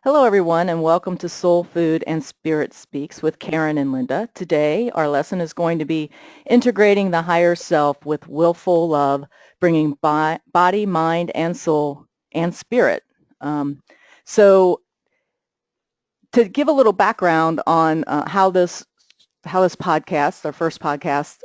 Hello, everyone, and welcome to Soul Food and Spirit Speaks with Karen and Linda. Today, our lesson is going to be integrating the higher self with willful love, bringing body, mind, and soul and spirit. Um, so, to give a little background on how this podcast, our first podcast,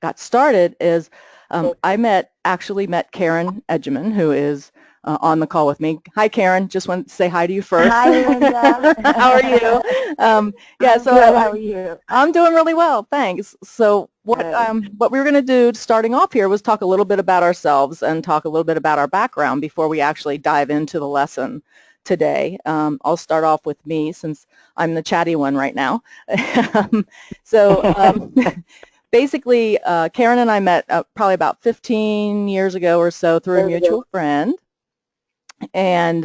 got started is actually met Karen Edgeman, who is on the call with me. Hi, Karen. Just wanted to say hi to you first. Hi, Linda. How are you? I'm good. How are you? I'm doing really well, thanks. So what we were going to do starting off here was talk a little bit about ourselves and talk a little bit about our background before we actually dive into the lesson today. I'll start off with me since I'm the chatty one right now. So basically, Karen and I met probably about 15 years ago or so through a mutual friend. And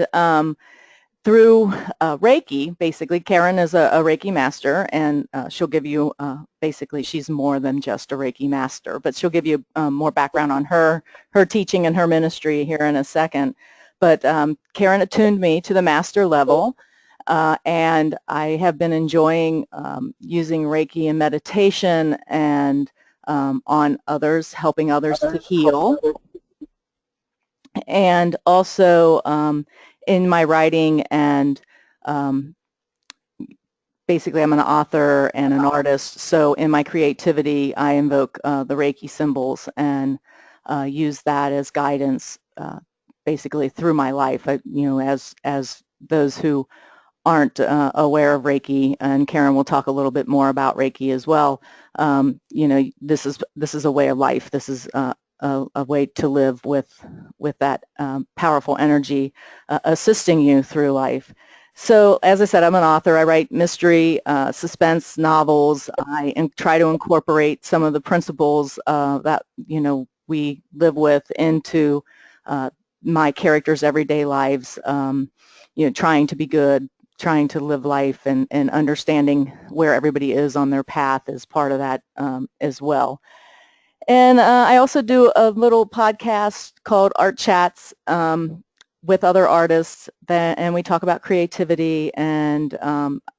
through ReiKi, basically, Karen is a ReiKi master, and she'll give you, basically, she's more than just a ReiKi master, but she'll give you more background on her teaching and her ministry here in a second. But Karen attuned me to the master level, and I have been enjoying using ReiKi in meditation and on others, helping others to heal. And also in my writing and basically I'm an author and an artist, so in my creativity I invoke the ReiKi symbols and use that as guidance basically through my life. As those who aren't aware of ReiKi, and Karen will talk a little bit more about ReiKi as well, this is a way of life. This is a way to live with that powerful energy assisting you through life. So as I said, I'm an author. I write mystery, suspense novels. I try to incorporate some of the principles that we live with into my characters' everyday lives. Trying to be good, trying to live life, and understanding where everybody is on their path is part of that as well. And I also do a little podcast called Art Chats with other artists, and we talk about creativity and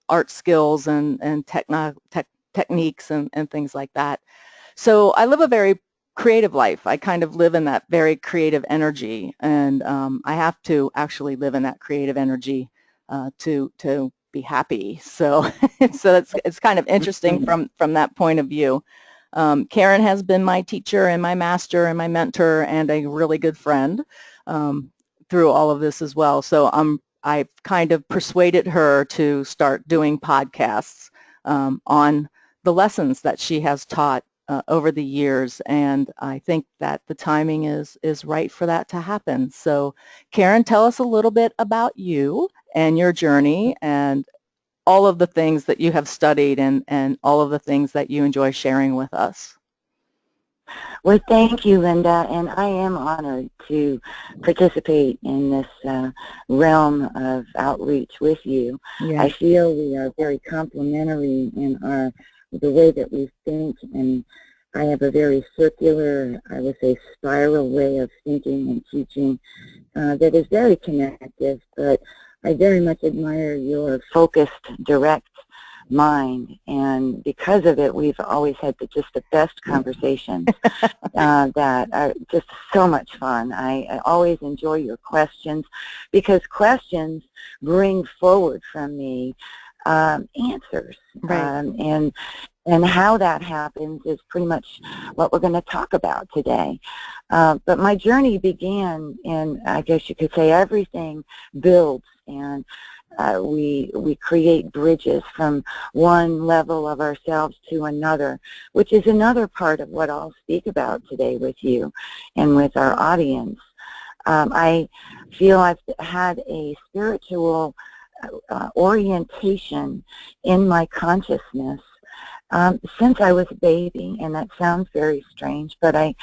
art skills and techniques and things like that. So I live a very creative life. I kind of live in that very creative energy, and I have to actually live in that creative energy to be happy. So it's kind of interesting from that point of view. Karen has been my teacher and my master and my mentor and a really good friend through all of this as well. So I've kind of persuaded her to start doing podcasts on the lessons that she has taught over the years, and I think that the timing is right for that to happen. So Karen, tell us a little bit about you and your journey and all of the things that you have studied and all of the things that you enjoy sharing with us. Well, thank you, Linda, and I am honored to participate in this realm of outreach with you. Yeah. I feel we are very complementary in the way that we think, and I have a very circular, I would say, spiral way of thinking and teaching that is very connective, but I very much admire your focused, direct mind, and because of it, we've always had just the best conversations that are just so much fun. I always enjoy your questions because questions bring forward from me answers, right. And how that happens is pretty much what we're going to talk about today. But my journey began in, I guess you could say, everything builds, and we create bridges from one level of ourselves to another, which is another part of what I'll speak about today with you and with our audience. I feel I've had a spiritual orientation in my consciousness since I was a baby, and that sounds very strange, but I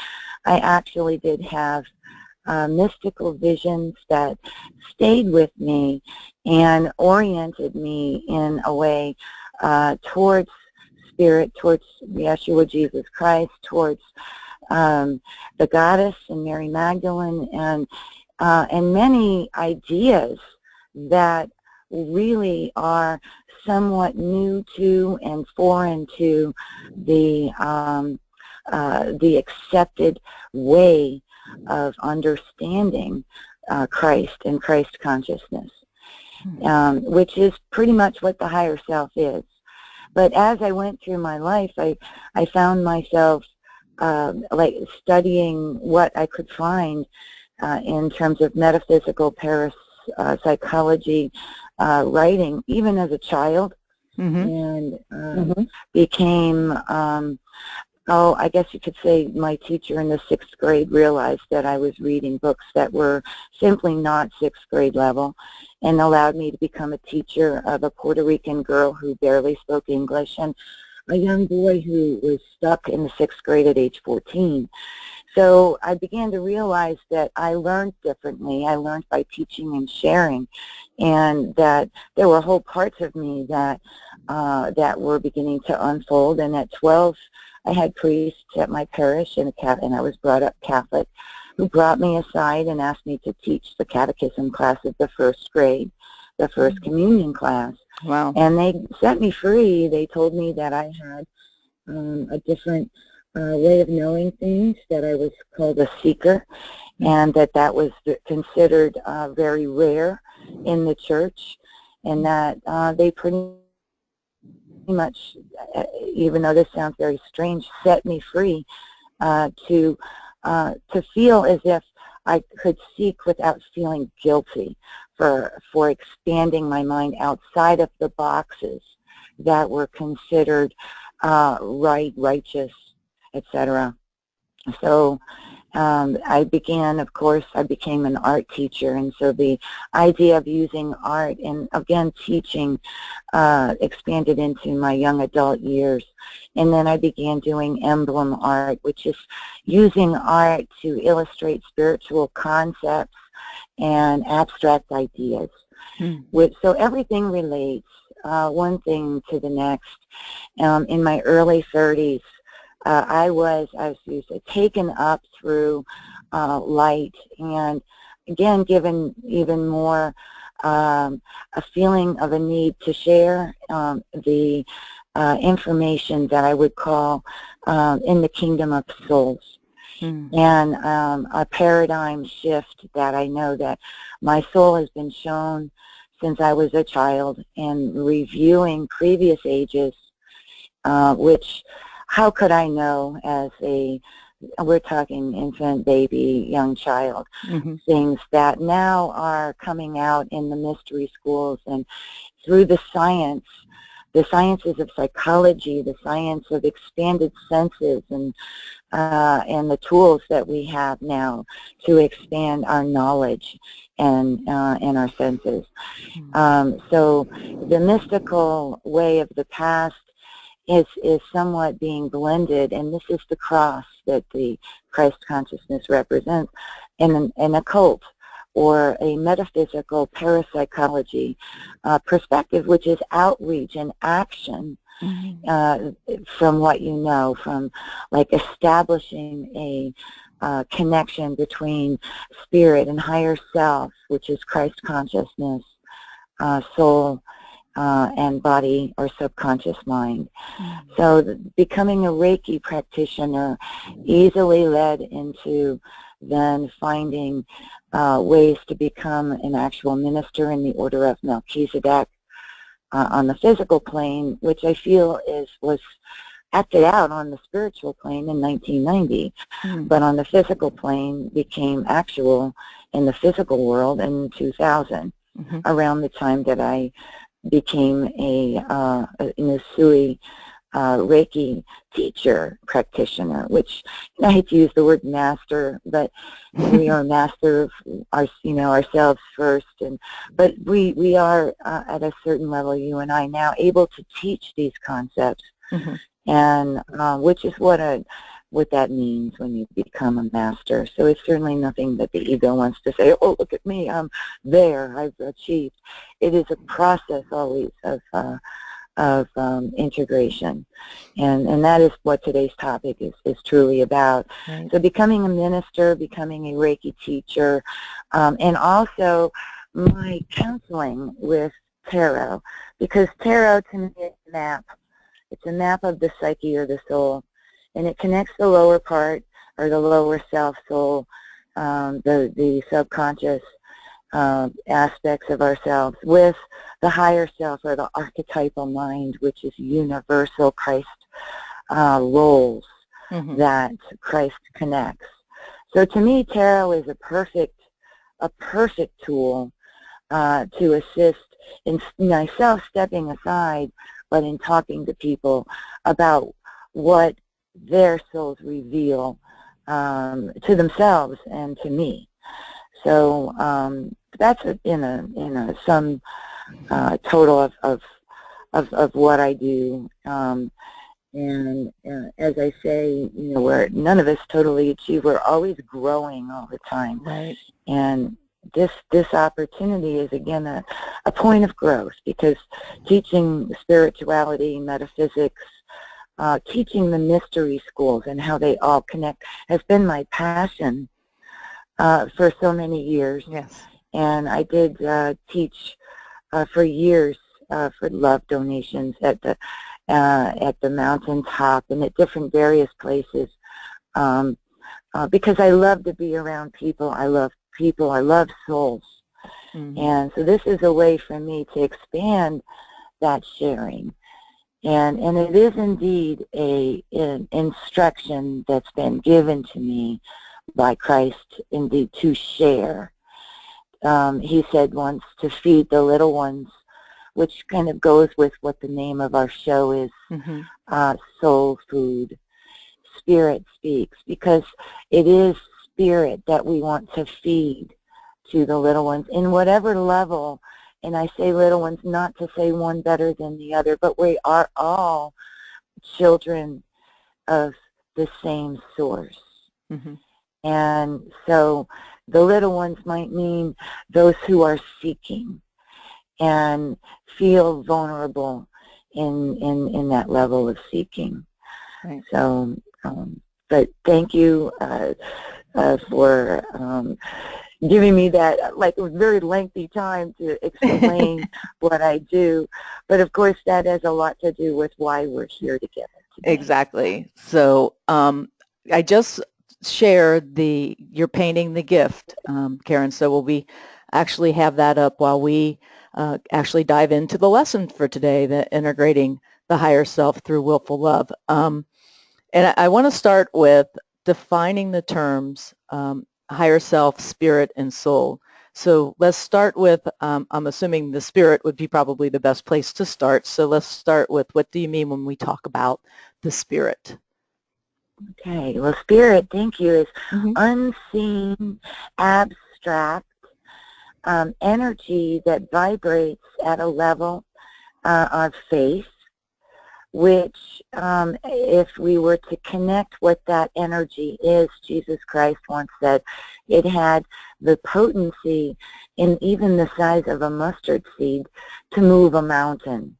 actually did have mystical visions that stayed with me and oriented me in a way towards spirit, towards Yeshua, Jesus Christ, towards the goddess and Mary Magdalene, and many ideas that really are somewhat new to and foreign to the accepted way of understanding Christ and Christ consciousness, which is pretty much what the higher self is. But as I went through my life, I found myself like studying what I could find in terms of metaphysical parapsychology writing, even as a child, and became, I guess you could say my teacher in the 6th grade realized that I was reading books that were simply not 6th grade level, and allowed me to become a teacher of a Puerto Rican girl who barely spoke English and a young boy who was stuck in the 6th grade at age 14. So I began to realize that I learned differently. I learned by teaching and sharing, and that there were whole parts of me that that were beginning to unfold. And at 12, I had priests at my parish, and I was brought up Catholic, who brought me aside and asked me to teach the catechism class of the 1st grade, the first communion class. Wow. And they set me free. They told me that I had a different way of knowing things, that I was called a seeker, and that was considered very rare in the church, and that they pretty much, even though this sounds very strange, set me free to feel as if I could seek without feeling guilty for expanding my mind outside of the boxes that were considered right, righteous, etc. So I became an art teacher, and so the idea of using art and, again, teaching expanded into my young adult years. And then I began doing emblem art, which is using art to illustrate spiritual concepts and abstract ideas. So everything relates, one thing to the next. In my early 30s, I was, as you said, taken up through light, and again given even more a feeling of a need to share the information that I would call in the kingdom of souls. And a paradigm shift that I know that my soul has been shown since I was a child, in reviewing previous ages, which, how could I know as we're talking infant, baby, young child, things that now are coming out in the mystery schools and through the sciences of psychology, the science of expanded senses, and the tools that we have now to expand our knowledge and our senses. So the mystical way of the past is somewhat being blended, and this is the cross that the Christ consciousness represents, in an occult or a metaphysical parapsychology perspective, which is outreach and action from what you know, from like establishing a connection between spirit and higher self, which is Christ consciousness, soul, and body or subconscious mind. So becoming a Reiki practitioner easily led into then finding ways to become an actual minister in the Order of Melchizedek on the physical plane, which I feel was acted out on the spiritual plane in 1990, but on the physical plane became actual in the physical world in 2000, around the time that I became a Nusui Reiki teacher practitioner, which, I hate to use the word master, but we are a master of ourselves first, but we are at a certain level, you and I now, able to teach these concepts, and which is what that means when you become a master. So it's certainly nothing that the ego wants to say, oh, look at me, I'm there, I've achieved. It is a process always of integration, and that is what today's topic is truly about. Right. So becoming a minister, becoming a Reiki teacher, and also my counseling with tarot, because tarot to me is a map. It's a map of the psyche or the soul, and it connects the lower part or the lower self soul, the subconscious aspects of ourselves with the higher self or the archetypal mind, which is universal Christ roles that Christ connects. So to me, tarot is a perfect tool to assist in myself stepping aside, but in talking to people about what their souls reveal to themselves and to me. So that's in a sum total of what I do. And as I say, we're none of us totally achieve. We're always growing all the time. Right. And this opportunity is again a point of growth, because teaching spirituality, metaphysics, teaching the mystery schools and how they all connect has been my passion for so many years. Yes. And I did teach for years for love donations at the mountaintop and at different various places, because I love to be around people. I love people. I love souls. And so this is a way for me to expand that sharing. And it is indeed an instruction that's been given to me by Christ, indeed, to share. He said once to feed the little ones, which kind of goes with what the name of our show is, Soul Food. Spirit speaks, because it is spirit that we want to feed to the little ones in whatever level. And I say little ones not to say one better than the other, but we are all children of the same source. And so the little ones might mean those who are seeking and feel vulnerable in that level of seeking. Right. So, but thank you for giving me that, like, a very lengthy time to explain what I do. But of course, that has a lot to do with why we're here together today. Exactly. So I just shared you're painting the gift, Karen. So we'll be actually have that up while we actually dive into the lesson for today, the integrating the higher self through willful love. And I want to start with defining the terms higher self, spirit, and soul. So let's start with, I'm assuming the spirit would be probably the best place to start. So let's start with, what do you mean when we talk about the spirit? Okay, well, spirit, thank you, is unseen, abstract energy that vibrates at a level of faith, which if we were to connect what that energy is, Jesus Christ once said, it had the potency in even the size of a mustard seed to move a mountain.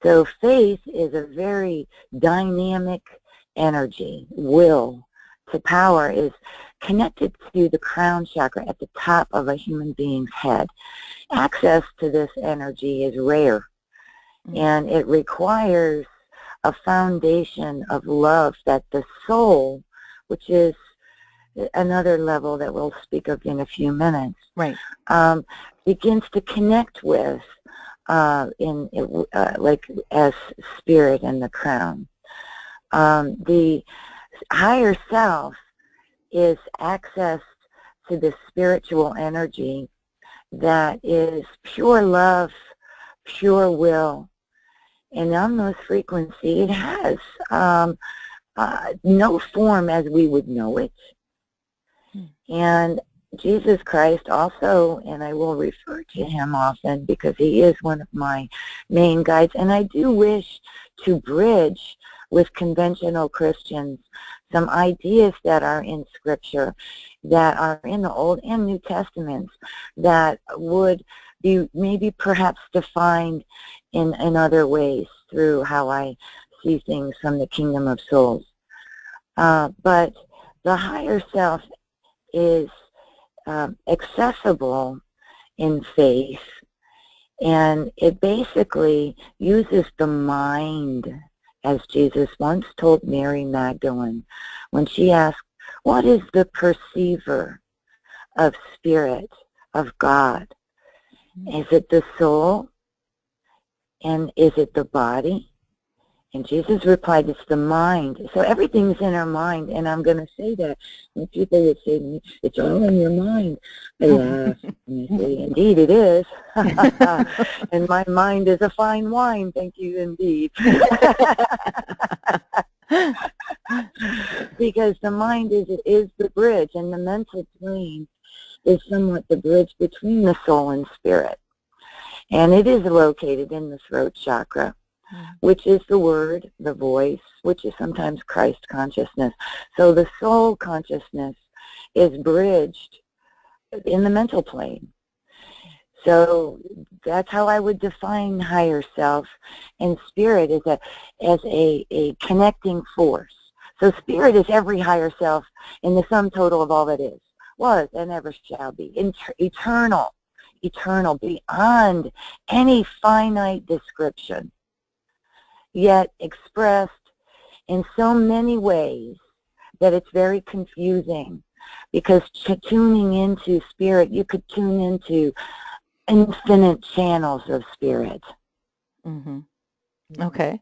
So faith is a very dynamic energy. Will to power is connected to the crown chakra at the top of a human being's head. Access to this energy is rare. And it requires a foundation of love that the soul, which is another level that we'll speak of in a few minutes, right, begins to connect with like as spirit and the crown. The higher self is access to the spiritual energy that is pure love, pure will. And on those frequencies, it has no form as we would know it. And Jesus Christ also, and I will refer to him often because he is one of my main guides, and I do wish to bridge with conventional Christians some ideas that are in Scripture, that are in the Old and New Testaments, that would be maybe perhaps defined in other ways through how I see things from the kingdom of souls. But the higher self is accessible in faith And it basically uses the mind, as Jesus once told Mary Magdalene when she asked, what is the perceiver of spirit, of God? Is it the soul? And is it the body? And Jesus replied, it's the mind. So everything's in our mind. And I'm going to say that when people would say to me, it's all in your mind. I laugh and I say, indeed it is. And my mind is a fine wine. Thank you, indeed. Because the mind is the bridge, and the mental plane is somewhat the bridge between the soul and spirit. And it is located in the throat chakra, which is the word, the voice, which is sometimes Christ consciousness. So the soul consciousness is bridged in the mental plane. So that's how I would define higher self, and spirit is as a connecting force. So spirit is every higher self in the sum total of all that is, was, and ever shall be, eternal, beyond any finite description, yet expressed in so many ways that it's very confusing, because tuning into spirit, you could tune into infinite channels of spirit. Mm-hmm. Okay.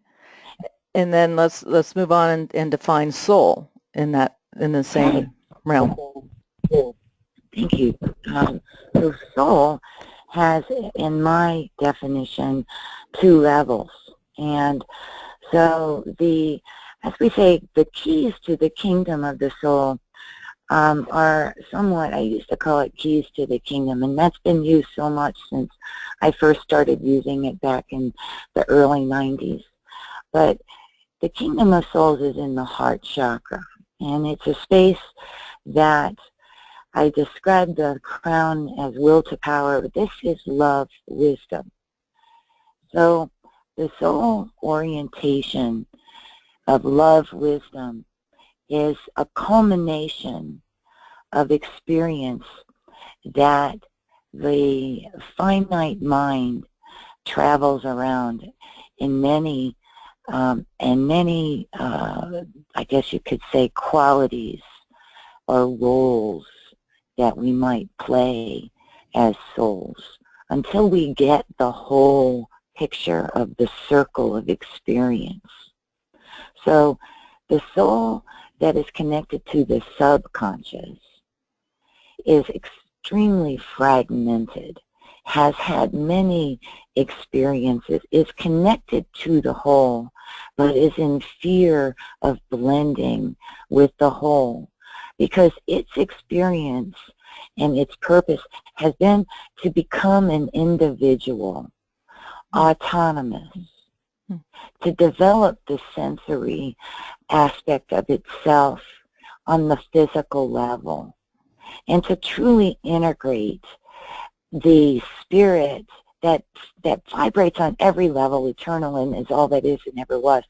And then let's move on and define soul in the same realm. Thank you. So soul has, in my definition, 2 levels. And so as we say, the keys to the kingdom of the soul are somewhat, I used to call it keys to the kingdom, and that's been used so much since I first started using it back in the early 90s. But the kingdom of souls is in the heart chakra, and it's a space that I describe the crown as will to power, but this is love, wisdom. So the soul orientation of love, wisdom is a culmination of experience that the finite mind travels around in many, I guess you could say, qualities or roles that we might play as souls until we get the whole picture of the circle of experience. So the soul that is connected to the subconscious is extremely fragmented, has had many experiences, is connected to the whole, but is in fear of blending with the whole, because its experience and its purpose has been to become an individual, autonomous, to develop the sensory aspect of itself on the physical level, and to truly integrate the spirit that vibrates on every level, eternal and is all that is and ever was,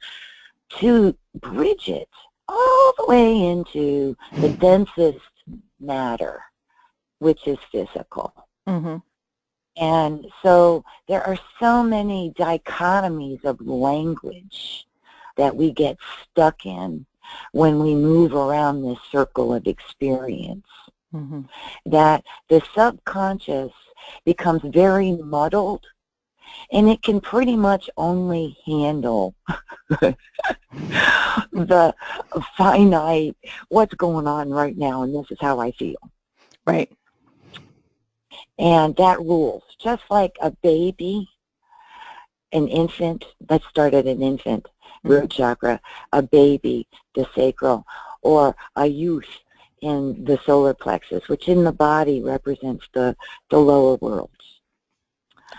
to bridge it all the way into the densest matter, which is physical. Mm-hmm. And so there are so many dichotomies of language that we get stuck in when we move around this circle of experience, that the subconscious becomes very muddled, and it can pretty much only handle the finite, what's going on right now, and this is how I feel. Right. And that rules. Just like a baby, an infant, let's start at an infant, root chakra, a baby, the sacral, or a youth in the solar plexus, which in the body represents the lower worlds.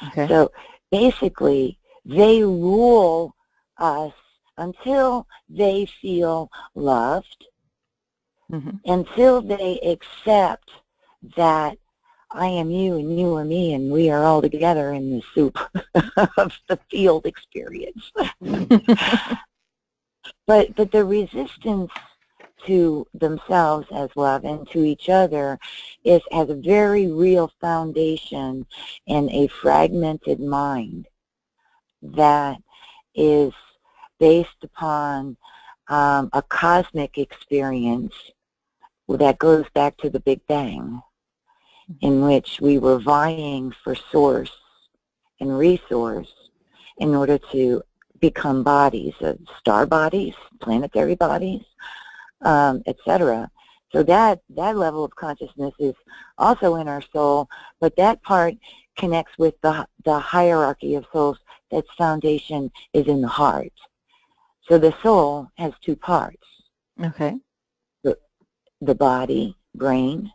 Okay. So basically, they rule us until they feel loved, until they accept that I am you and you are me and we are all together in the soup of the field experience. But the resistance to themselves as love and to each other has a very real foundation in a fragmented mind that is based upon a cosmic experience that goes back to the Big Bang, in which we were vying for source and resource in order to become bodies, star bodies, planetary bodies, etc. So that level of consciousness is also in our soul, but that part connects with the hierarchy of souls. That foundation is in the heart. So the soul has two parts. Okay. The body, brain,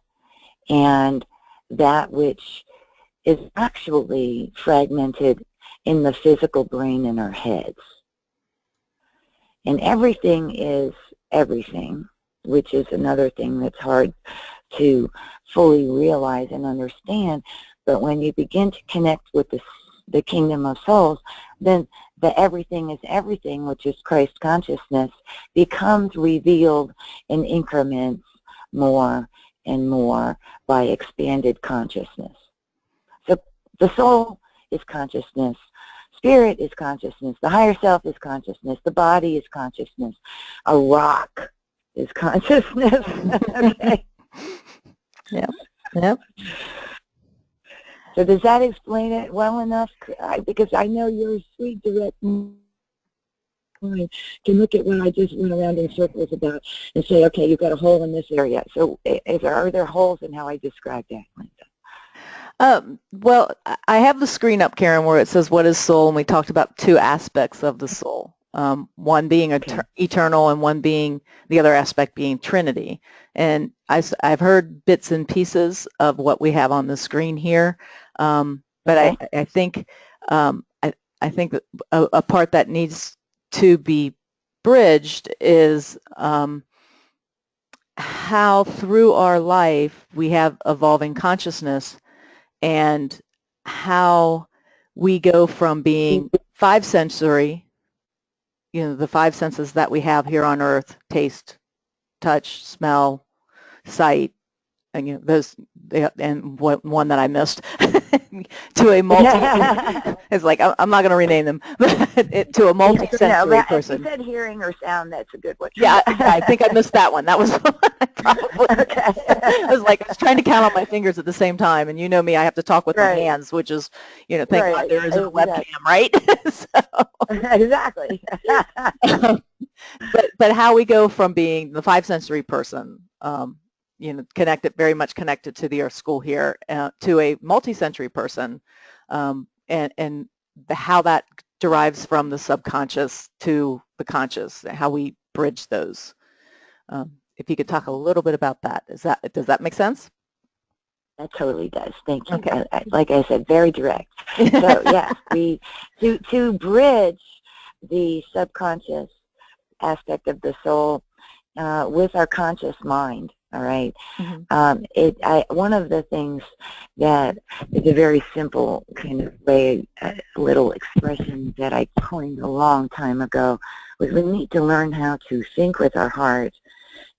and that which is actually fragmented in the physical brain in our heads. And everything is everything, which is another thing that's hard to fully realize and understand. But when you begin to connect with the kingdom of souls, then the everything is everything, which is Christ consciousness, becomes revealed in increments more and more by expanded consciousness. So the soul is consciousness, spirit is consciousness, the higher self is consciousness, the body is consciousness, a rock is consciousness. Okay. Yep. Yep. So does that explain it well enough? Because I know you're a sweet, direct mind, can look at what I just went around in circles about and say, okay, you've got a hole in this area. So are there holes in how I described that, Linda? Well, I have the screen up, Karen, where it says, what is soul? And we talked about two aspects of the soul, one being eternal and one being, the other aspect being Trinity. And I've heard bits and pieces of what we have on the screen here, but okay. I think I think that a part that needs to be bridged is how through our life we have evolving consciousness, and how we go from being five sensory, the five senses that we have here on Earth, taste, touch, smell, sight, and those, and one that I missed, to a multi. It's like I'm not going to rename them, but to a multi-sensory person. If you said hearing or sound, that's a good one. Yeah, I think I missed that one. That was probably. Okay. I was trying to count on my fingers at the same time, and you know me, I have to talk with my hands, which is, thank God there is a webcam, right? Exactly. But how we go from being the five sensory person, very much connected to the Earth School here, to a multi-sensory person, and how that derives from the subconscious to the conscious, how we bridge those. If you could talk a little bit about that, does that make sense? That totally does. Thank you. Okay. Like I said, very direct. So yes, to bridge the subconscious aspect of the soul with our conscious mind. All right. Mm-hmm. One of the things that is a very simple kind of way, little expression that I coined a long time ago, was we need to learn how to think with our heart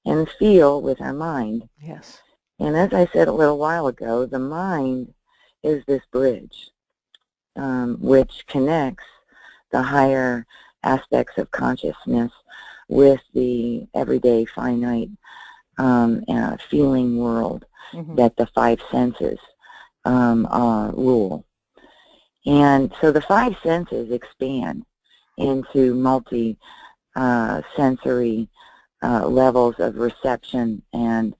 and feel with our mind. Yes. And as I said a little while ago, the mind is this bridge which connects the higher aspects of consciousness with the everyday finite feeling world that the five senses rule. And so the five senses expand into multi-sensory levels of reception and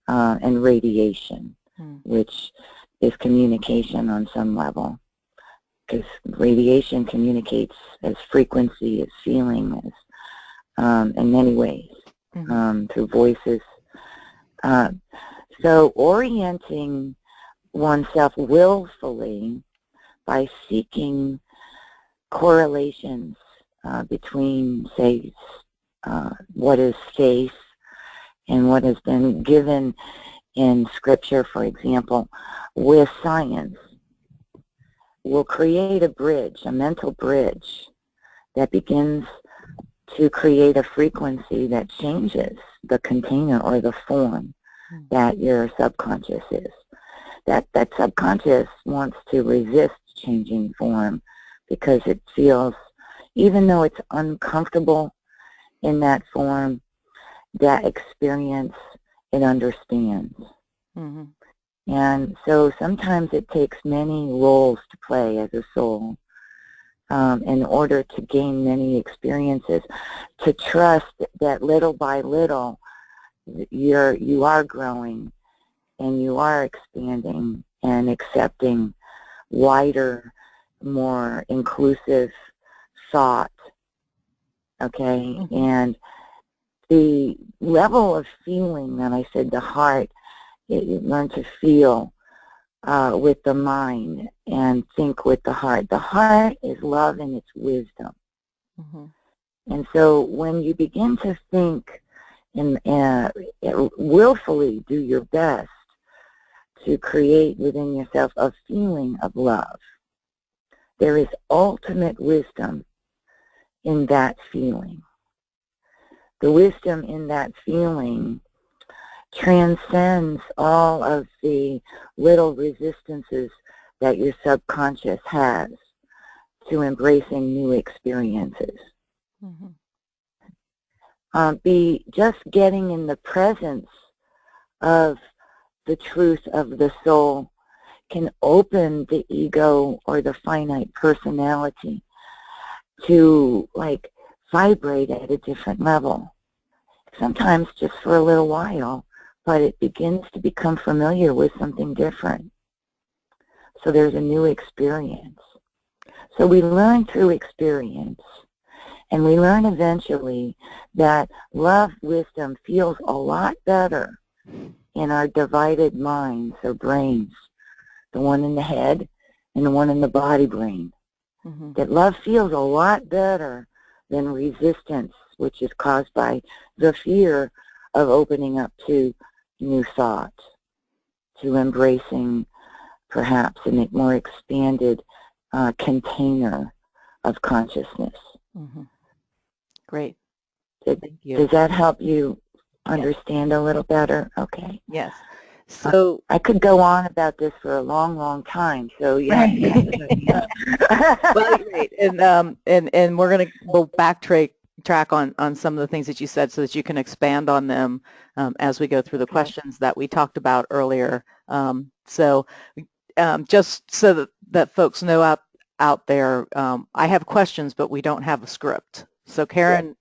radiation, which is communication on some level. Because radiation communicates as frequency, as feeling, as in many ways, through voices. So orienting oneself willfully by seeking correlations between, say, what is faith and what has been given in Scripture, for example, with science, will create a bridge, a mental bridge, that begins to create a frequency that changes the container or the form that your subconscious is. That subconscious wants to resist changing form because it feels, even though it's uncomfortable in that form, that experience it understands. Mm-hmm. And so sometimes it takes many roles to play as a soul in order to gain many experiences, to trust that little by little you are growing and you are expanding and accepting wider, more inclusive thought, okay? Mm-hmm. And the level of feeling that I said, the heart, you learn to feel with the mind and think with the heart. The heart is love and it's wisdom. Mm-hmm. And so when you begin to think and willfully do your best to create within yourself a feeling of love, there is ultimate wisdom in that feeling. The wisdom in that feeling transcends all of the little resistances that your subconscious has to embracing new experiences. Mm-hmm. Be just getting in the presence of the truth of the soul can open the ego or the finite personality to like vibrate at a different level. Sometimes just for a little while, but it begins to become familiar with something different. So there's a new experience. So we learn through experience, and we learn eventually that love wisdom feels a lot better in our divided minds or brains, the one in the head and the one in the body brain. Mm-hmm. That love feels a lot better than resistance, which is caused by the fear of opening up to new thought, to embracing perhaps a more expanded container of consciousness. Mm-hmm. Great. Thank you. Does that help you understand a little better? Okay. Yes. So I could go on about this for a long, long time. So yeah. Well, great. And we'll backtrack on some of the things that you said so that you can expand on them as we go through the questions that we talked about earlier. Just so that folks know out there, I have questions, but we don't have a script. So Karen,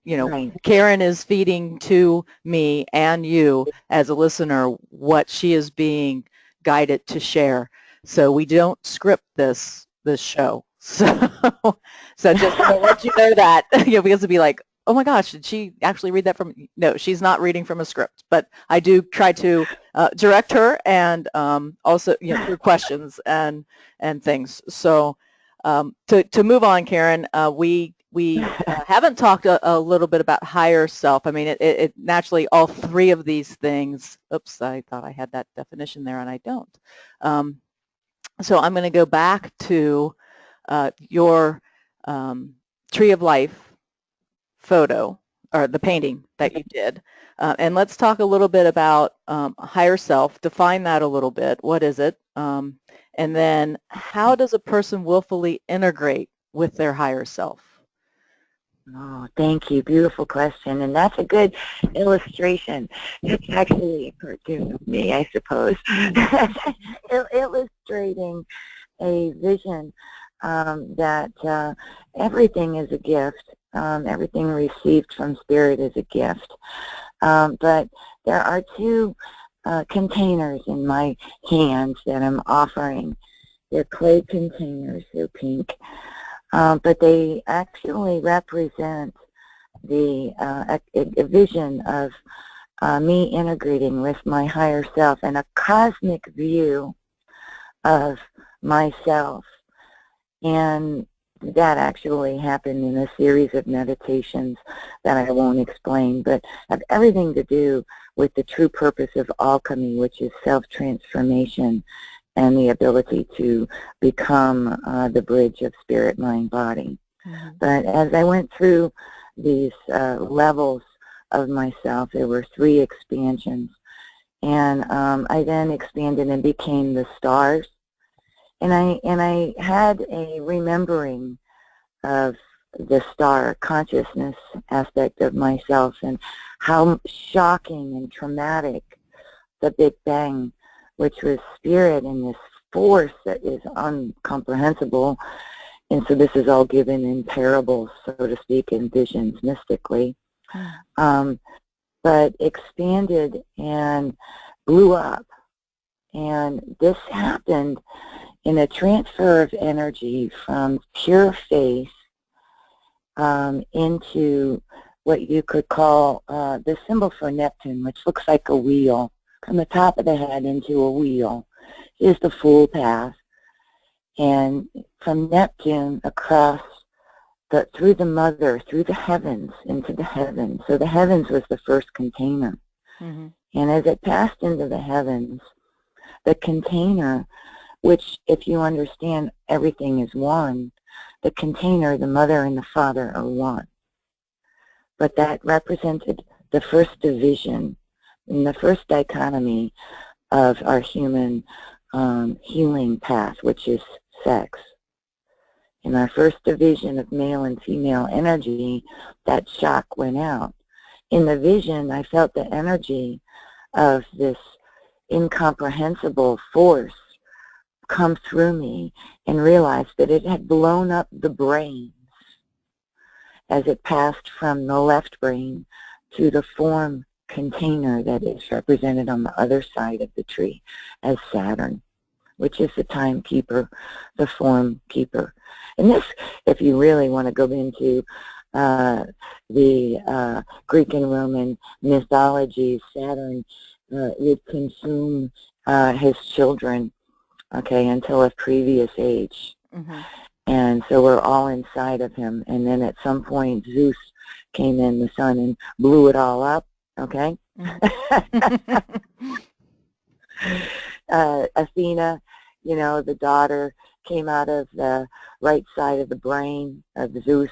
Karen is feeding to me and you as a listener what she is being guided to share. So we don't script this show. So just to let you know that, because it'd be like, oh my gosh, did she actually read that from? No, she's not reading from a script, but I do try to direct her and also through questions and things. So to move on, Karen, we haven't talked a little bit about higher self. I mean, it naturally, all three of these things, oops, I thought I had that definition there and I don't. So I'm going to go back to your Tree of Life photo, or the painting that you did. And let's talk a little bit about higher self. Define that a little bit. What is it? And then how does a person willfully integrate with their higher self? Oh, thank you. Beautiful question. And that's a good illustration. It's actually a cartoon of me, I suppose, illustrating a vision that everything is a gift. Everything received from Spirit is a gift. But there are two containers in my hands that I'm offering. They're clay containers. They're pink. But they actually represent a vision of me integrating with my higher self and a cosmic view of myself. And that actually happened in a series of meditations that I won't explain, but have everything to do with the true purpose of alchemy, which is self-transformation and the ability to become the bridge of spirit, mind, body. Mm-hmm. But as I went through these levels of myself. There were 3 expansions. And I then expanded and became the stars. And I had a remembering of the star consciousness aspect of myself and how shocking and traumatic the Big Bang, which was spirit and this force that is incomprehensible. And so this is all given in parables, so to speak, in visions mystically. But expanded and blew up. And this happened in a transfer of energy from pure faith into what you could call the symbol for Neptune, which looks like a wheel, from the top of the head into a wheel, is the full path. And from Neptune across through the mother, through the heavens, into the heavens. So the heavens was the first container. Mm-hmm. And as it passed into the heavens, the container, which if you understand everything is one, the container, the mother and the father are one. But that represented the first division and the first dichotomy of our human healing path, which is sex. In our first division of male and female energy, that shock went out. In the vision, I felt the energy of this incomprehensible force come through me and realized that it had blown up the brains as it passed from the left brain to the form container that is represented on the other side of the tree as Saturn, which is the timekeeper, the form keeper. And this, if you really want to go into the Greek and Roman mythology, Saturn would consume his children, okay, until a previous age. Mm-hmm. And so we're all inside of him. And then at some point, Zeus came in, the sun, and blew it all up, okay? Mm-hmm. Athena, you know, the daughter, came out of the right side of the brain of Zeus,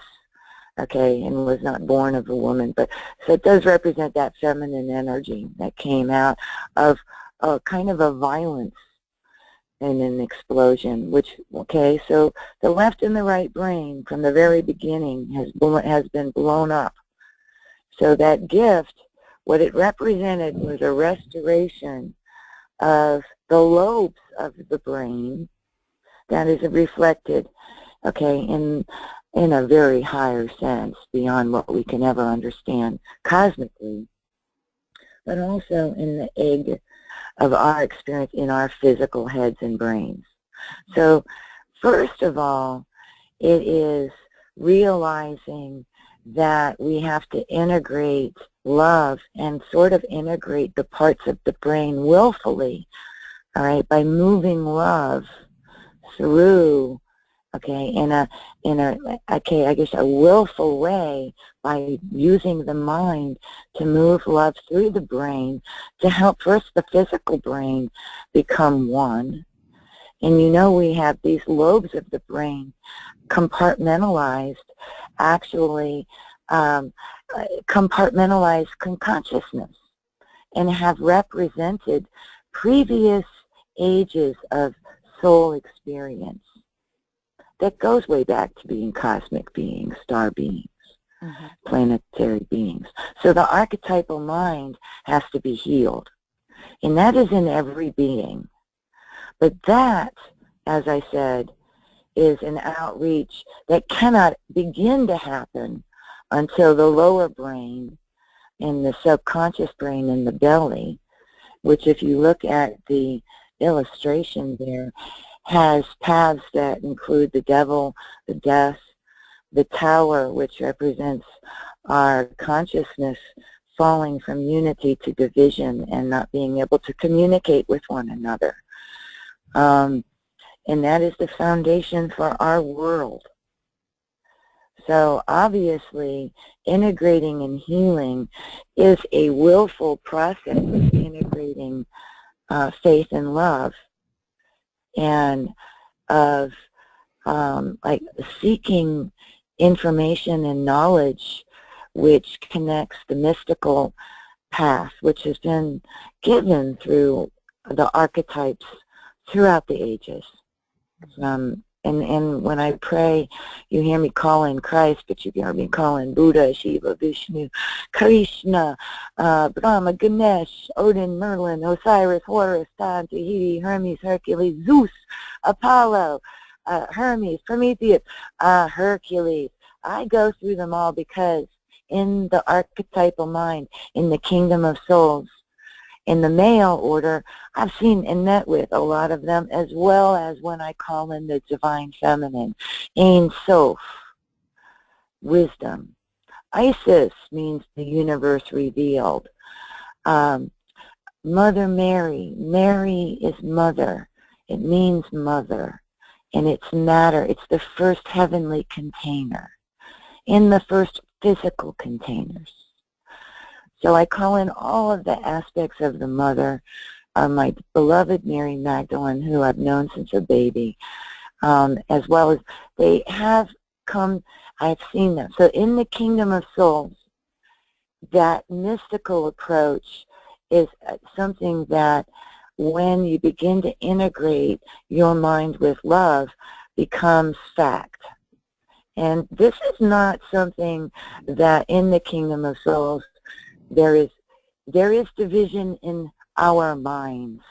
okay, and was not born of a woman. But so it does represent that feminine energy that came out of a kind of a violence and an explosion, which, okay, so the left and the right brain from the very beginning has been blown up. So that gift, what it represented was a restoration of the lobes of the brain that is reflected, okay, in a very higher sense beyond what we can ever understand cosmically, but also in the egg of our experience in our physical heads and brains. So first of all, it is realizing that we have to integrate love and sort of integrate the parts of the brain willfully, all right, by moving love through, okay, in a okay, I guess a willful way, by using the mind to move love through the brain to help first the physical brain become one. And you know, we have these lobes of the brain compartmentalized, actually compartmentalized consciousness, and have represented previous ages of soul experience that goes way back to being cosmic beings, star beings, mm-hmm. planetary beings. So the archetypal mind has to be healed, and that is in every being. But that, as I said, is an outreach that cannot begin to happen until the lower brain and the subconscious brain in the belly, which if you look at the illustration there, has paths that include the devil, the death, the tower, which represents our consciousness falling from unity to division and not being able to communicate with one another. And that is the foundation for our world. So obviously, integrating and healing is a willful process of integrating faith and love, and of like seeking information and knowledge which connects the mystical path, which has been given through the archetypes throughout the ages. And when I pray, you hear me calling Christ, but you hear me calling Buddha, Shiva, Vishnu, Krishna, Brahma, Ganesh, Odin, Merlin, Osiris, Horus, Tan, Tahiti, Hermes, Hercules, Zeus, Apollo, Hermes, Prometheus, Hercules. I go through them all because in the archetypal mind, in the kingdom of souls, in the male order, I've seen and met with a lot of them, as well as when I call in the divine feminine. Ein Sof, wisdom. Isis means the universe revealed. Mother Mary. Mary is mother. It means mother. And it's matter. It's the first heavenly container in the first physical containers. So I call in all of the aspects of the mother, my beloved Mary Magdalene, who I've known since a baby, as well as they have come, I've seen them. So in the kingdom of souls, that mystical approach is something that when you begin to integrate your mind with love becomes fact. And this is not something that in the kingdom of souls there is division in our minds,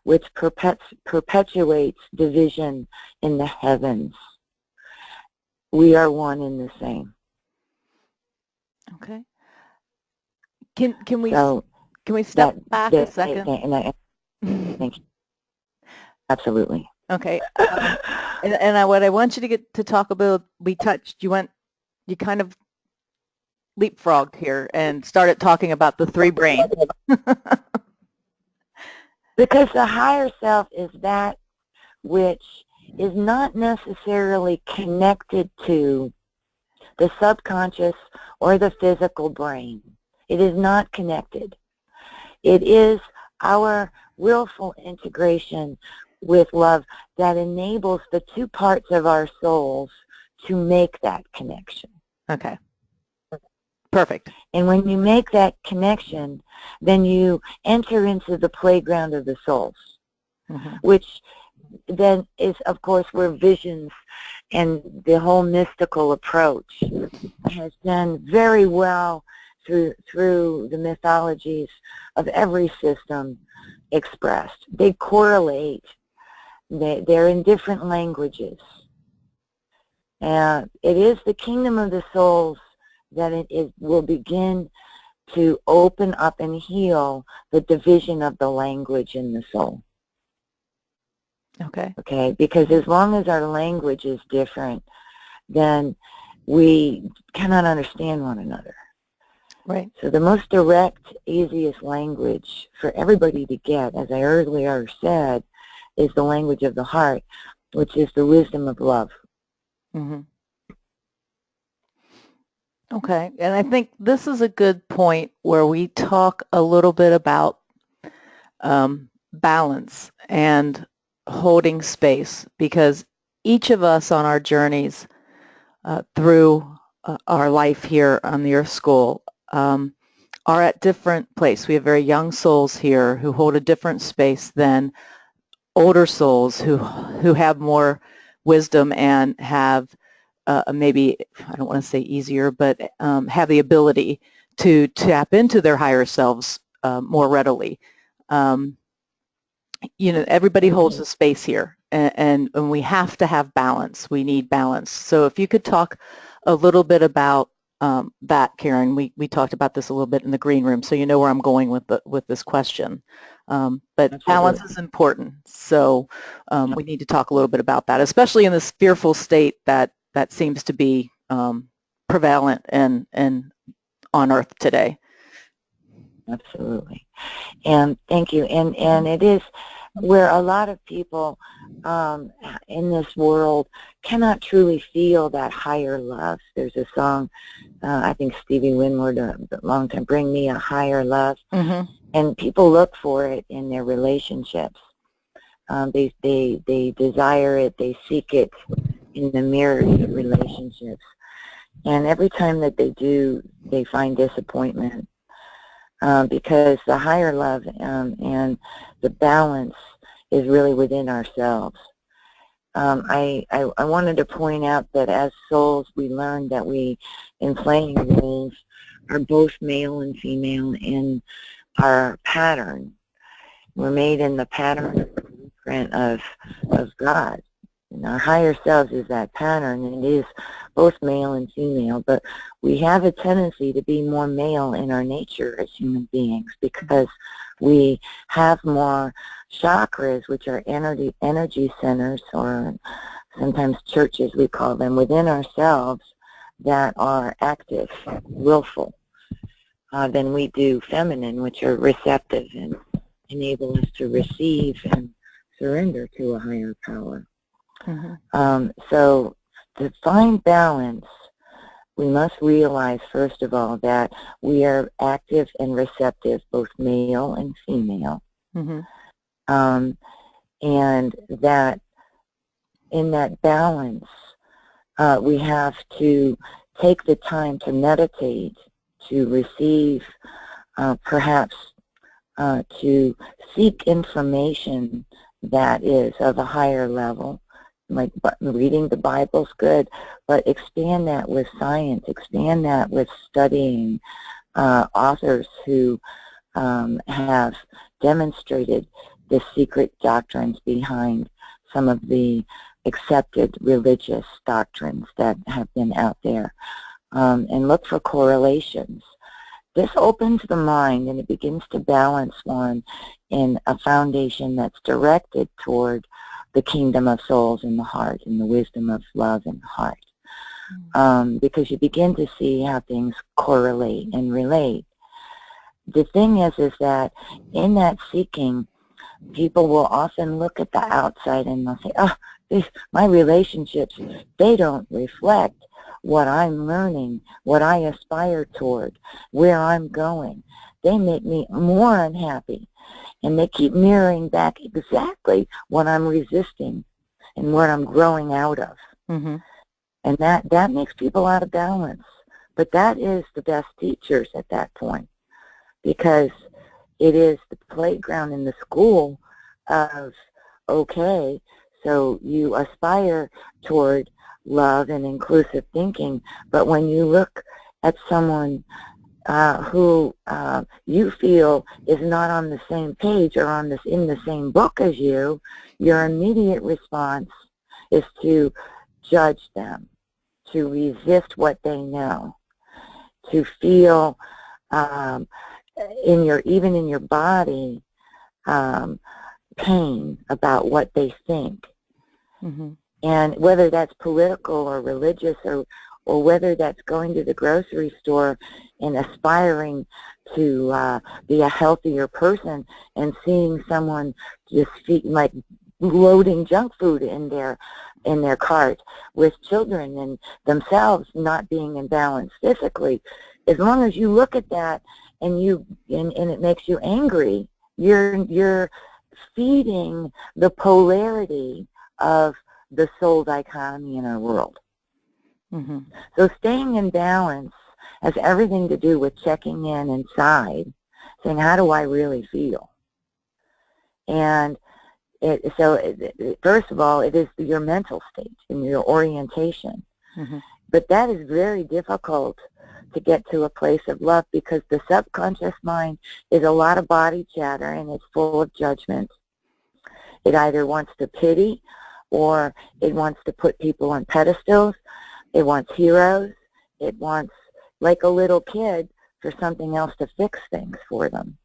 which perpetuates division in the heavens. We are one and the same. Okay. Can we step back a second? Thank you. Absolutely. Okay. And what I want you to get to talk about, you kind of leapfrogged here and started talking about the three brain. Because the higher self is that which is not necessarily connected to the subconscious or the physical brain. It is not connected. It is our willful integration with love that enables the two parts of our souls to make that connection. Okay. Perfect. And when you make that connection, then you enter into the playground of the souls, which then is, of course, where visions and the whole mystical approach has done very well through the mythologies of every system expressed. They correlate. They're in different languages. It is the kingdom of the souls that it will begin to open up and heal the division of the language in the soul. Okay. Okay, because as long as our language is different, then we cannot understand one another. Right. So the most direct, easiest language for everybody to get, as I earlier said, is the language of the heart, which is the wisdom of love. Mm-hmm. Okay, and I think this is a good point where we talk a little bit about balance and holding space, because each of us on our journeys through our life here on the Earth School are at different places. We have very young souls here who hold a different space than older souls who have more wisdom and have maybe, I don't want to say easier, but have the ability to tap into their higher selves more readily. Everybody holds a space here, and we have to have balance. We need balance. So if you could talk a little bit about that, Karen. We talked about this a little bit in the green room, so you know where I'm going with this question. But Absolutely. Balance is important, so we need to talk a little bit about that, especially in this fearful state that seems to be prevalent and on Earth today. Absolutely. And thank you. And it is where a lot of people in this world cannot truly feel that higher love. There's a song, I think Stevie Winwood, a long time, Bring Me a Higher Love. Mm-hmm. And people look for it in their relationships. They desire it, they seek it in the mirrored relationships. And every time that they do, they find disappointment, because the higher love and the balance is really within ourselves. I wanted to point out that as souls, we learn that we, in playing roles, are both male and female in our pattern. We're made in the pattern of God. And our higher selves is that pattern, and it is both male and female, but we have a tendency to be more male in our nature as human beings because we have more chakras, which are energy centers, or sometimes churches we call them, within ourselves that are active, willful, than we do feminine, which are receptive and enable us to receive and surrender to a higher power. So to find balance, we must realize, first of all, that we are active and receptive, both male and female, and that in that balance, we have to take the time to meditate, to receive, perhaps to seek information that is of a higher level. Like reading the Bible's good, but expand that with science, expand that with studying authors who have demonstrated the secret doctrines behind some of the accepted religious doctrines that have been out there, and look for correlations. This opens the mind and it begins to balance one in a foundation that's directed toward the kingdom of souls in the heart and the wisdom of love in the heart, because you begin to see how things correlate and relate. The thing is that in that seeking, people will often look at the outside and they'll say, oh, my relationships, they don't reflect what I'm learning, what I aspire toward, where I'm going. They make me more unhappy. And they keep mirroring back exactly what I'm resisting and what I'm growing out of. And that makes people out of balance. But that is the best teachers at that point, because it is the playground in the school of, okay, so you aspire toward love and inclusive thinking, but when you look at someone who you feel is not on the same page or in the same book as you, your immediate response is to judge them, to resist what they know, to feel even in your body pain about what they think. And whether that's political or religious or whether that's going to the grocery store and aspiring to be a healthier person and seeing someone just like loading junk food in their cart with children and themselves not being in balance physically. As long as you look at that and it makes you angry, you're feeding the polarity of the soul dichotomy in our world. So staying in balance has everything to do with checking in inside, saying, how do I really feel? And first of all, it is your mental state and your orientation. But that is very difficult to get to a place of love, because the subconscious mind is a lot of body chatter and it's full of judgment. It either wants to pity or it wants to put people on pedestals. It wants heroes. It wants, like a little kid, for something else to fix things for them.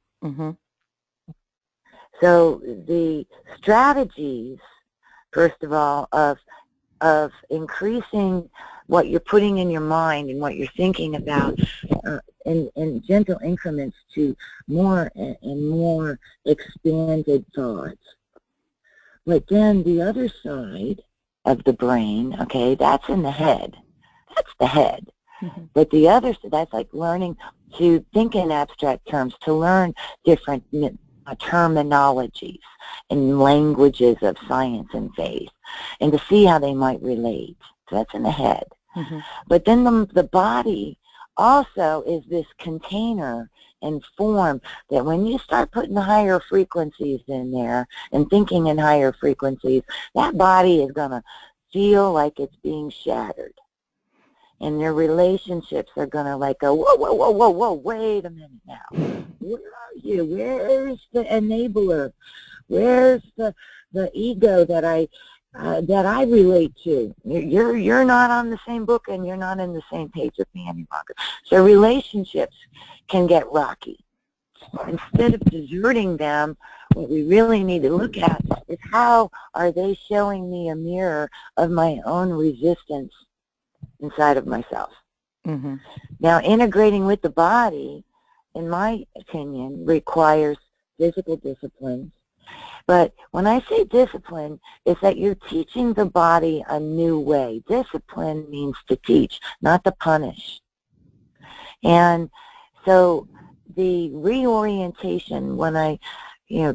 So the strategies, first of all, of increasing what you're putting in your mind and what you're thinking about in gentle increments to more and more expanded thoughts. But then the other side of the brain, okay, that's in the head. That's the head. But the other side, that's like learning to think in abstract terms, to learn different terminologies and languages of science and faith, and to see how they might relate. So that's in the head. Mm-hmm. But then the body also is this container and form that when you start putting higher frequencies in there and thinking in higher frequencies, that body is going to feel like it's being shattered. And your relationships are going to like go, whoa, whoa, whoa, whoa, whoa, wait a minute now. Where are you? Where's the enabler? Where's the ego that I relate to? You're not on the same book and you're not in the same page with me any longer. So relationships can get rocky. Instead of deserting them, what we really need to look at is how are they showing me a mirror of my own resistance inside of myself. Mm-hmm. Now, integrating with the body, in my opinion, requires physical discipline. But when I say discipline, it's that you're teaching the body a new way. Discipline means to teach, not to punish. And so the reorientation, when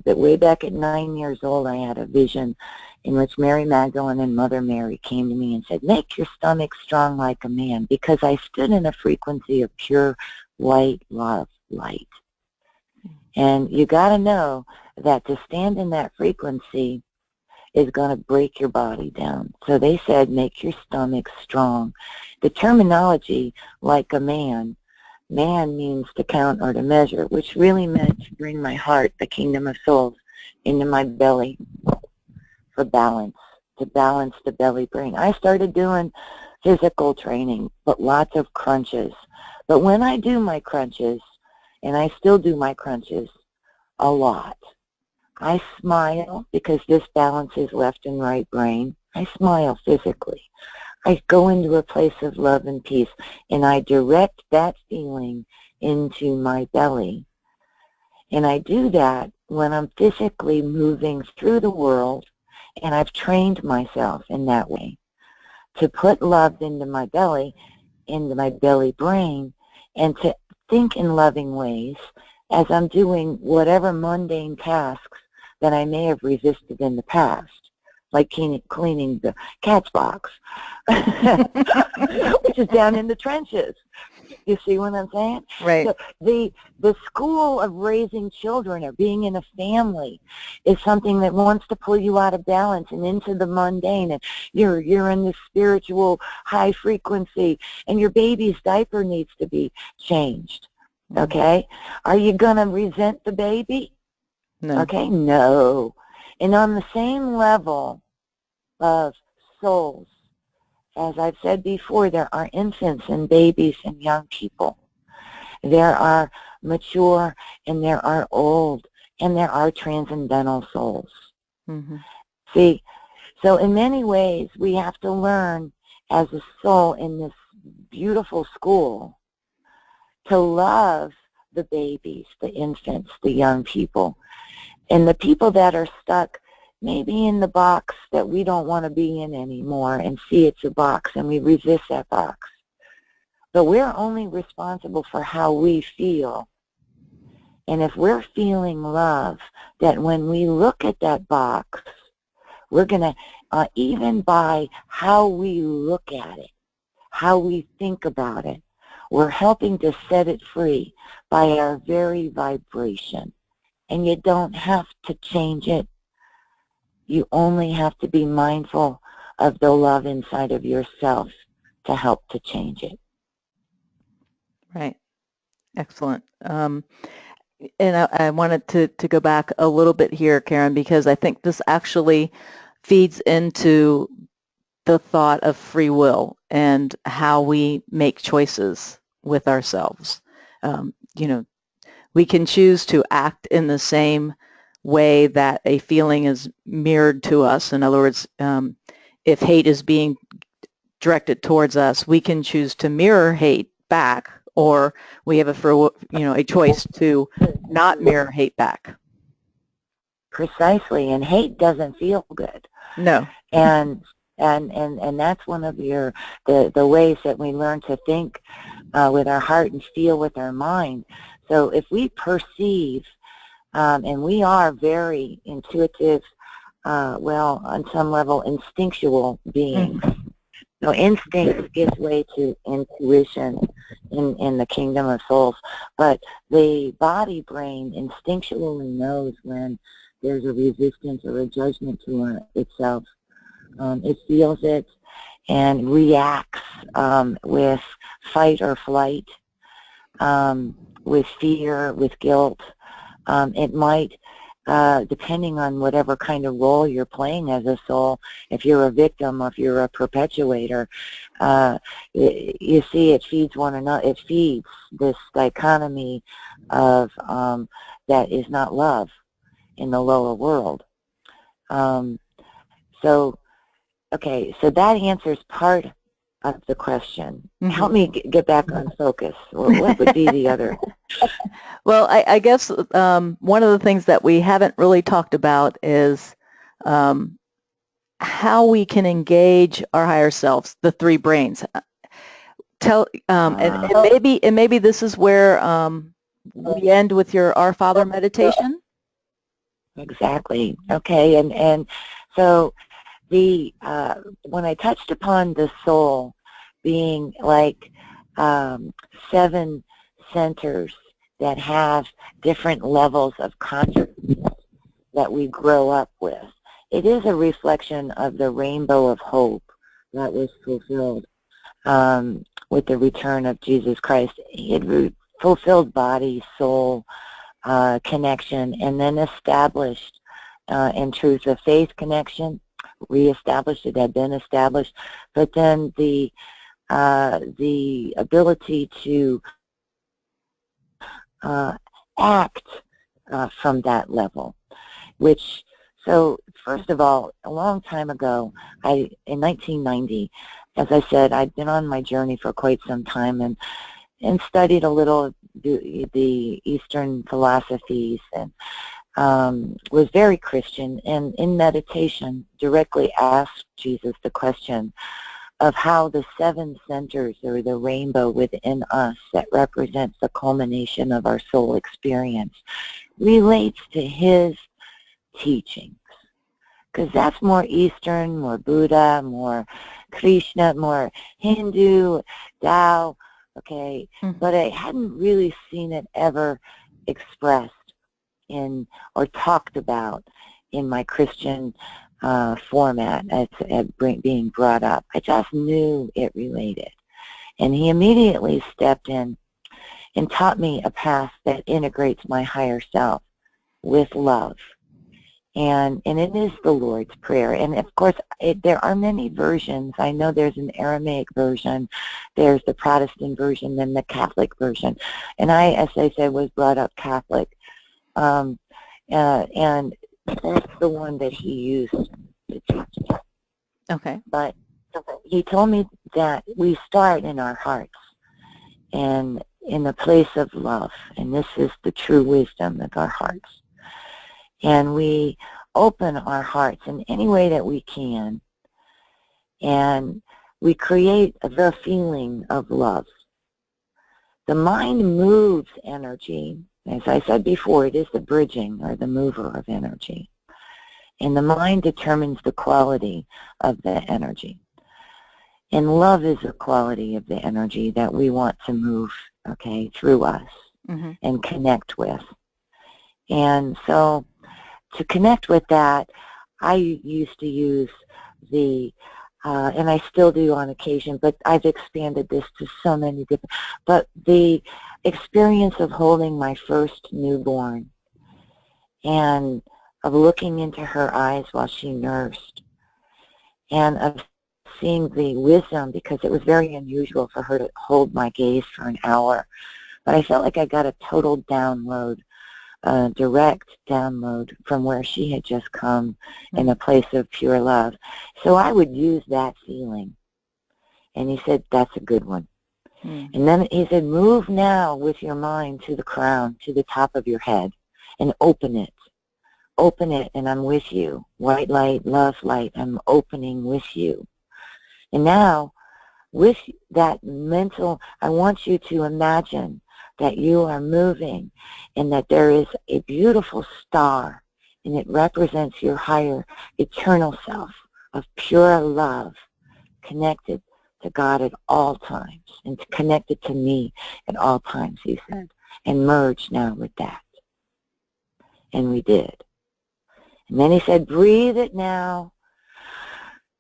way back at 9 years old, I had a vision in which Mary Magdalene and Mother Mary came to me and said, make your stomach strong like a man, because I stood in a frequency of pure white love light. And you got to know that to stand in that frequency is going to break your body down. So they said, make your stomach strong. The terminology, like a man means to count or to measure, which really meant to bring my heart, the kingdom of souls, into my belly for balance, to balance the belly brain. I started doing physical training, but lots of crunches. But when I do my crunches, and I still do my crunches a lot, I smile because this balances left and right brain. I smile physically. I go into a place of love and peace, and I direct that feeling into my belly. And I do that when I'm physically moving through the world, and I've trained myself in that way to put love into my belly brain, and to think in loving ways as I'm doing whatever mundane tasks that I may have resisted in the past, like cleaning the cat's box, which is down in the trenches. You see what I'm saying? Right. So the school of raising children or being in a family is something that wants to pull you out of balance and into the mundane, and you're in the spiritual high frequency, and your baby's diaper needs to be changed. Okay? Are you going to resent the baby? No. Okay? No. And on the same level of souls, as I've said before, there are infants and babies and young people. There are mature and there are old, and there are transcendental souls. Mm-hmm. See, so in many ways we have to learn as a soul in this beautiful school to love the babies, the infants, the young people, and the people that are stuck maybe in the box that we don't want to be in anymore, and see it's a box and we resist that box. But we're only responsible for how we feel. And if we're feeling love, that when we look at that box, we're going to, even by how we look at it, how we think about it, we're helping to set it free by our very vibration. And you don't have to change it. You only have to be mindful of the love inside of yourself to help to change it. Right. Excellent. And I wanted to go back a little bit here, Karen, because I think this actually feeds into the thought of free will and how we make choices with ourselves. We can choose to act in the same way that a feeling is mirrored to us. In other words, if hate is being directed towards us, we can choose to mirror hate back, or we have a choice to not mirror hate back. Precisely, and hate doesn't feel good. No. And that's one of the ways that we learn to think with our heart and feel with our mind. So if we perceive, and we are very intuitive, on some level instinctual beings. So instinct gives way to intuition in the kingdom of souls, but the body brain instinctually knows when there's a resistance or a judgment to itself. It feels it and reacts with fight or flight, with fear, with guilt. It might, depending on whatever kind of role you're playing as a soul, if you're a victim or if you're a perpetuator, you see it feeds one another. It feeds this dichotomy of that is not love in the lower world. So that answers part of the question. Mm-hmm. Help me get back on focus. What would be the other? Well, I guess one of the things that we haven't really talked about is how we can engage our higher selves, the three brains. And maybe this is where we end with your Our Father meditation. Exactly. Okay, and so when I touched upon the soul being like 7 centers that have different levels of consciousness that we grow up with, it is a reflection of the rainbow of hope that was fulfilled with the return of Jesus Christ. It fulfilled body, soul, connection, and then established in truth a faith connection, reestablished. It had been established, but then the ability to act from that level, which, so first of all, a long time ago, in 1990, as I said, I'd been on my journey for quite some time and studied a little the Eastern philosophies and was very Christian, and in meditation directly asked Jesus the question of how the 7 centers or the rainbow within us that represents the culmination of our soul experience relates to his teachings. Because that's more Eastern, more Buddha, more Krishna, more Hindu, Tao, okay? Mm-hmm. But I hadn't really seen it ever expressed in or talked about in my Christian format as being brought up. I just knew it related. And he immediately stepped in and taught me a path that integrates my higher self with love. And it is the Lord's Prayer. And of course, there are many versions. I know there's an Aramaic version, there's the Protestant version, then the Catholic version. And I, as I said, was brought up Catholic. And that's the one that he used to teach me. Okay. But he told me that we start in our hearts and in the place of love. And this is the true wisdom of our hearts. And we open our hearts in any way that we can, and we create the feeling of love. The mind moves energy. As I said before, it is the bridging or the mover of energy. And the mind determines the quality of the energy. And love is the quality of the energy that we want to move, okay, through us mm-hmm. and connect with. And so to connect with that, I used to use the, and I still do on occasion, but I've expanded this to so many different, but the experience of holding my first newborn and of looking into her eyes while she nursed and of seeing the wisdom, because it was very unusual for her to hold my gaze for an hour. But I felt like I got a total download, direct download from where she had just come in a place of pure love. So I would use that feeling. And he said, that's a good one. And then he said, move now with your mind to the crown, to the top of your head, and open it. Open it, and I'm with you. White light, love light, I'm opening with you. And now, with that mental, I want you to imagine that you are moving and that there is a beautiful star, and it represents your higher eternal self of pure love connected to God at all times and to connect it to me at all times, he said, and merge now with that. And we did. And then he said, breathe it now.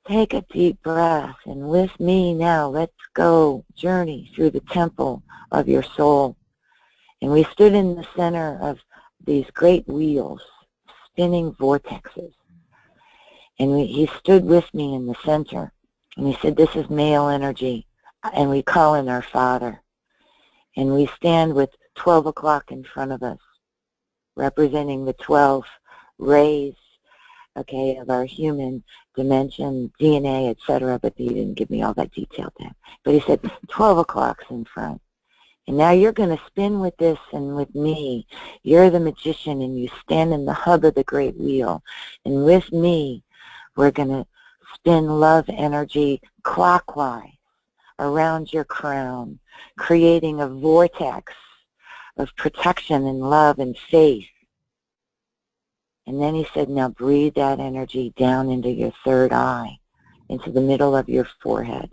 Take a deep breath, and with me now, let's go journey through the temple of your soul. And we stood in the center of these great wheels, spinning vortexes. And he stood with me in the center, and he said, this is male energy, and we call in our Father. And we stand with 12 o'clock in front of us, representing the 12 rays, okay, of our human dimension, DNA, etc., but he didn't give me all that detail then. But he said 12 o'clock's in front. And now you're going to spin with this and with me. You're the magician, and you stand in the hub of the great wheel. And with me, we're going to spin love energy clockwise around your crown, creating a vortex of protection and love and faith. And then he said, now breathe that energy down into your third eye, into the middle of your forehead,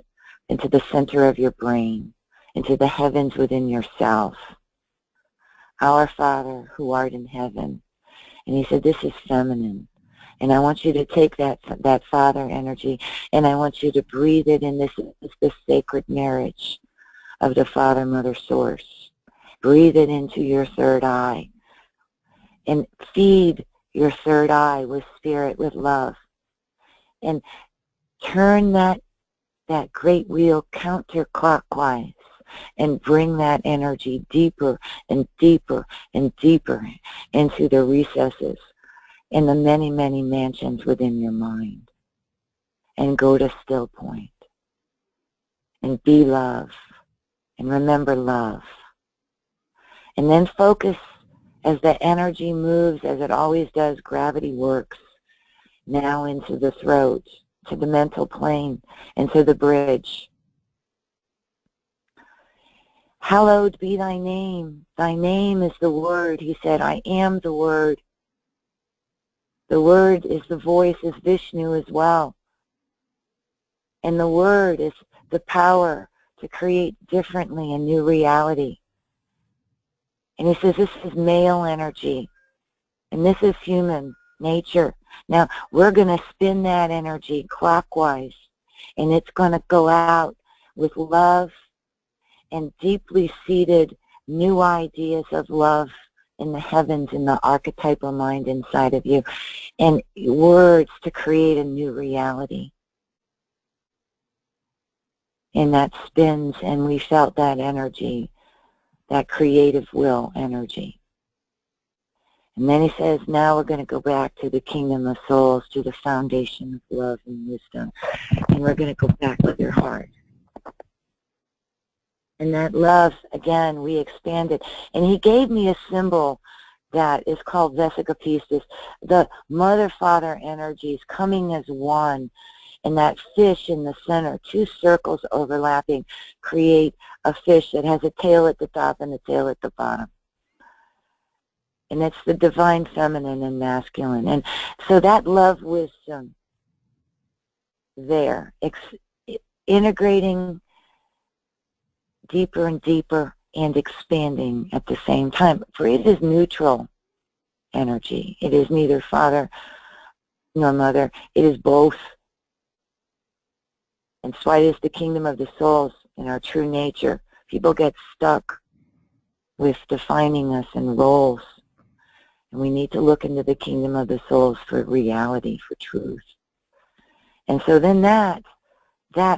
into the center of your brain, into the heavens within yourself. Our Father who art in heaven. And he said, this is feminine. And I want you to take that Father energy, and I want you to breathe it in this sacred marriage of the Father-Mother Source. Breathe it into your third eye. And feed your third eye with spirit, with love. And turn that great wheel counterclockwise and bring that energy deeper and deeper and deeper into the recesses in the many, many mansions within your mind. And go to still point. And be love. And remember love. And then focus as the energy moves, as it always does, gravity works, now into the throat, to the mental plane, and to the bridge. Hallowed be thy name. Thy name is the Word. He said, I am the Word. The Word is the voice, is Vishnu as well. And the Word is the power to create differently a new reality. And he says this is male energy, and this is human nature. Now, we're going to spin that energy clockwise, and it's going to go out with love and deeply seated new ideas of love in the heavens, in the archetypal mind inside of you, and words to create a new reality. And that spins, and we felt that energy, that creative will energy. And then he says, now we're going to go back to the kingdom of souls, to the foundation of love and wisdom. And we're going to go back with your heart. And that love, again, we expanded. And he gave me a symbol that is called Vesica Pistis, the mother-father energies coming as one. And that fish in the center, two circles overlapping, create a fish that has a tail at the top and a tail at the bottom. And it's the divine feminine and masculine. And so that love wisdom there, integrating deeper and deeper and expanding at the same time. For it is neutral energy. It is neither father nor mother. It is both. And so it is the kingdom of the souls in our true nature. People get stuck with defining us in roles. And we need to look into the kingdom of the souls for reality, for truth. And so then that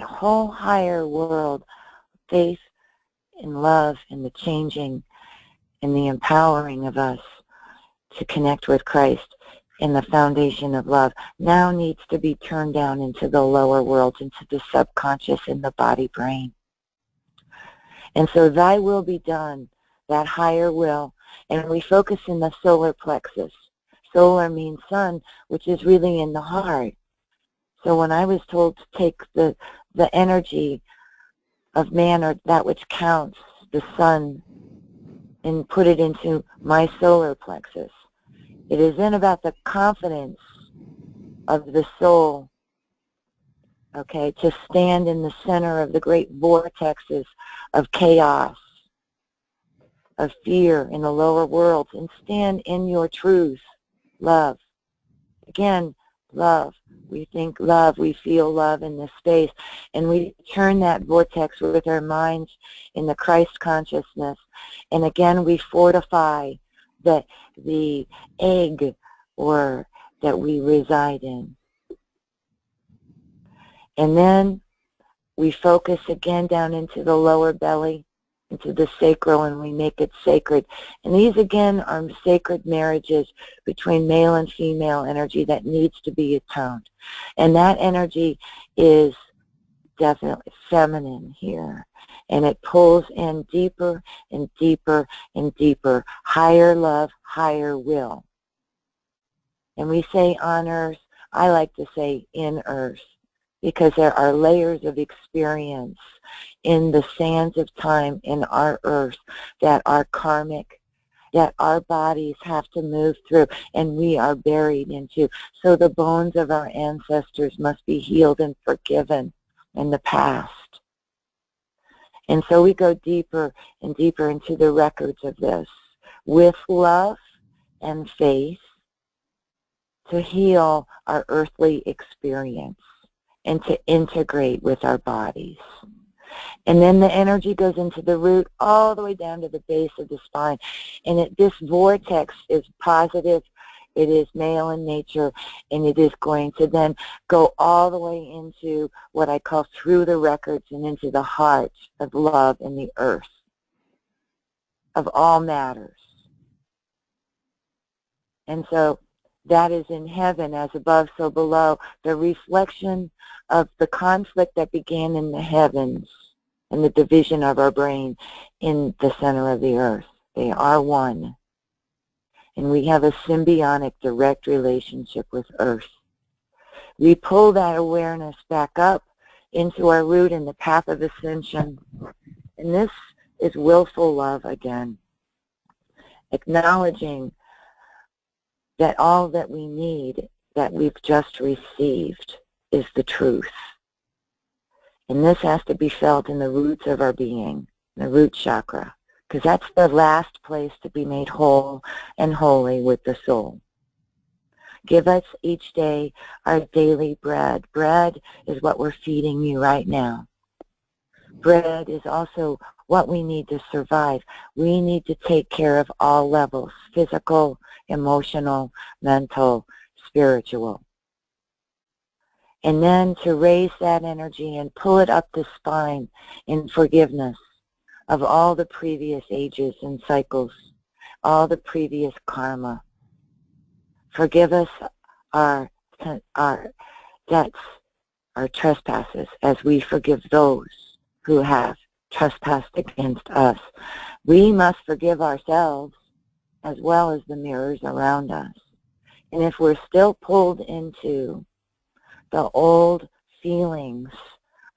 whole higher world, faith and love and the changing and the empowering of us to connect with Christ in the foundation of love now needs to be turned down into the lower worlds, into the subconscious and the body-brain. And so thy will be done, that higher will, and we focus in the solar plexus. Solar means sun, which is really in the heart. So when I was told to take the energy of man, or that which counts, the sun, and put it into my solar plexus, it is then about the confidence of the soul okay, to stand in the center of the great vortexes of chaos, of fear in the lower worlds, and stand in your truth, love. Again, love. We think love, we feel love in this space, and we turn that vortex with our minds in the Christ consciousness, and again we fortify the egg or that we reside in. And then we focus again down into the lower belly, into the sacral, and we make it sacred. And these again are sacred marriages between male and female energy that needs to be atoned. And that energy is definitely feminine here. And it pulls in deeper and deeper and deeper. Higher love, higher will. And we say on earth, I like to say in earth, because there are layers of experience in the sands of time in our earth that are karmic, that our bodies have to move through and we are buried into. So the bones of our ancestors must be healed and forgiven in the past. And so we go deeper and deeper into the records of this with love and faith to heal our earthly experience and to integrate with our bodies. And then the energy goes into the root all the way down to the base of the spine. And this vortex is positive, it is male in nature, and it is going to then go all the way into what I call through the records and into the heart of love in the earth, of all matters. And so that is in heaven, as above, so below, the reflection of the conflict that began in the heavens and the division of our brain in the center of the earth. They are one. And we have a symbiotic, direct relationship with earth. We pull that awareness back up into our root in the path of ascension. And this is willful love again, acknowledging that all that we need, that we've just received, is the truth. And this has to be felt in the roots of our being, the root chakra, because that's the last place to be made whole and holy with the soul. Give us each day our daily bread. Bread is what we're feeding you right now. Bread is also what we need to survive. We need to take care of all levels, physical, emotional, mental, spiritual. And then to raise that energy and pull it up the spine in forgiveness of all the previous ages and cycles, all the previous karma. Forgive us our debts, our trespasses, as we forgive those who have trespassed against us. We must forgive ourselves as well as the mirrors around us. And if we're still pulled into the old feelings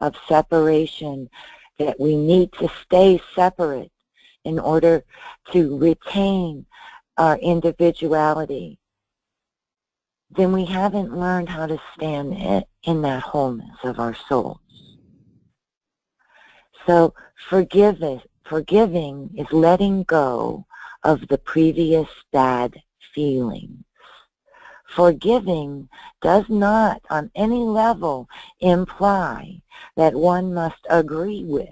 of separation, that we need to stay separate in order to retain our individuality, then we haven't learned how to stand in that wholeness of our souls. So forgiving is letting go of the previous bad feelings. Forgiving does not on any level imply that one must agree with,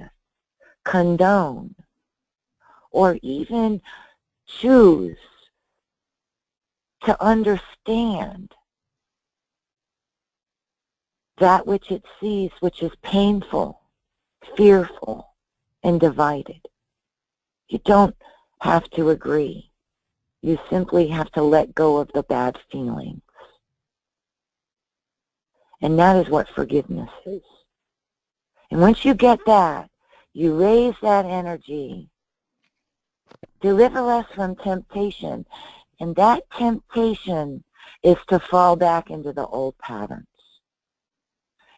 condone, or even choose to understand that which it sees, which is painful, fearful, and divided. You don't have to agree. You simply have to let go of the bad feelings. And that is what forgiveness is. And once you get that, you raise that energy. Deliver us from temptation. And that temptation is to fall back into the old patterns.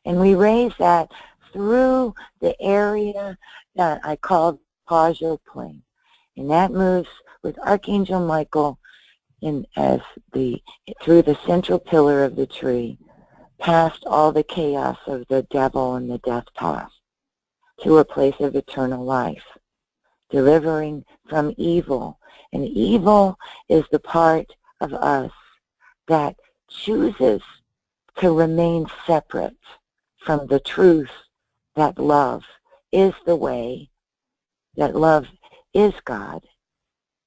And we raise that through the area that I call causal plane. And that moves with Archangel Michael through the central pillar of the tree, past all the chaos of the devil and the death path to a place of eternal life, delivering from evil. And evil is the part of us that chooses to remain separate from the truth that love is the way, that love is God,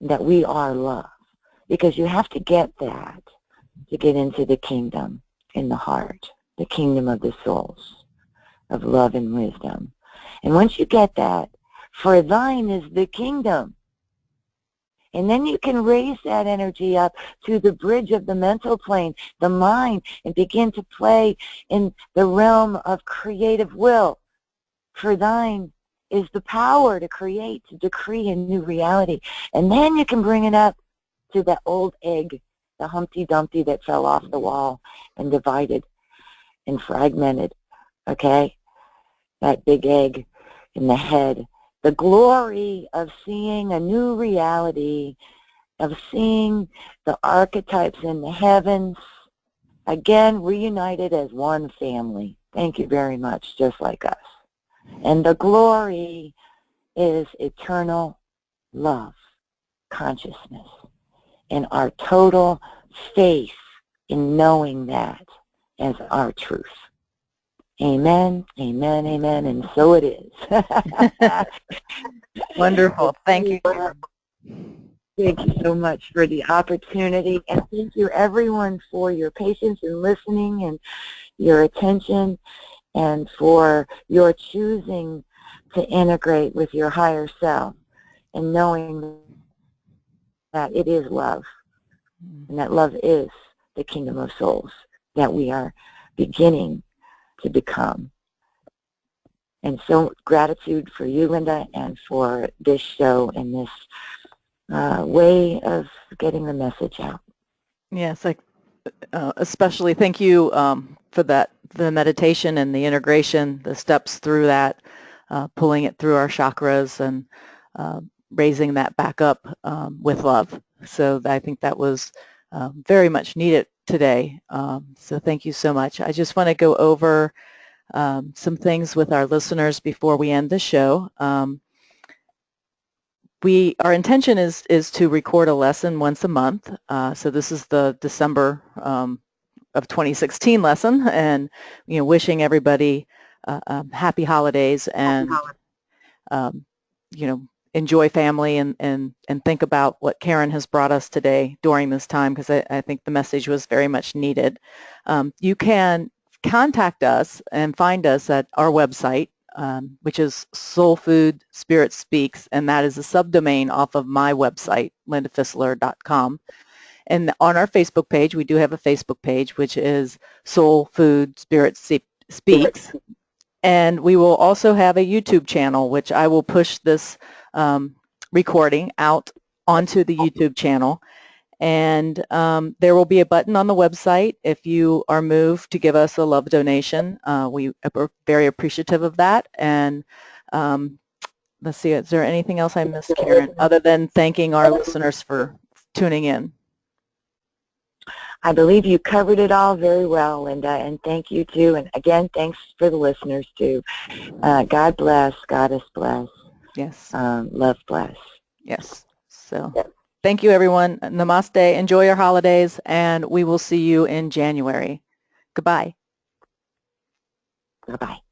that we are love. Because you have to get that to get into the kingdom in the heart, the kingdom of the souls, of love and wisdom. And once you get that, for thine is the kingdom. And then you can raise that energy up to the bridge of the mental plane, the mind, and begin to play in the realm of creative will. For thine is the power to create, to decree a new reality. And then you can bring it up to that old egg, the Humpty Dumpty that fell off the wall and divided and fragmented, okay? That big egg in the head. The glory of seeing a new reality, of seeing the archetypes in the heavens, again reunited as one family. Thank you very much, just like us. And the glory is eternal love, consciousness, and our total faith in knowing that as our truth. Amen, amen, amen, and so it is. Wonderful. Thank you, Karen. Thank you so much for the opportunity, and thank you everyone for your patience in listening and your attention, and for your choosing to integrate with your higher self and knowing that it is love, and that love is the kingdom of souls that we are beginning to become. And so gratitude for you, Linda, and for this show and this way of getting the message out. Yes, especially thank you for that, the meditation and the integration, the steps through that, pulling it through our chakras and raising that back up with love. So I think that was very much needed today. So thank you so much. I just want to go over some things with our listeners before we end the show. Our intention is to record a lesson once a month. So this is the December of 2016 lesson, and wishing everybody happy holidays, and enjoy family, and think about what Karen has brought us today during this time, because I think the message was very much needed. You can contact us and find us at our website, which is Soul Food Spirit Speaks, and that is a subdomain off of my website, lindafisler.com. And on our Facebook page, we do have a Facebook page, which is Soul Food Spirit Speaks. And we will also have a YouTube channel, which I will push this recording out onto the YouTube channel. And there will be a button on the website if you are moved to give us a love donation. We are very appreciative of that. And let's see, is there anything else I missed, Karen, other than thanking our listeners for tuning in? I believe you covered it all very well, Linda, and thank you too. And again, thanks for the listeners too. God bless, Goddess bless. Yes. Love bless. Yes. So thank you, everyone. Namaste. Enjoy your holidays, and we will see you in January. Goodbye. Bye-bye.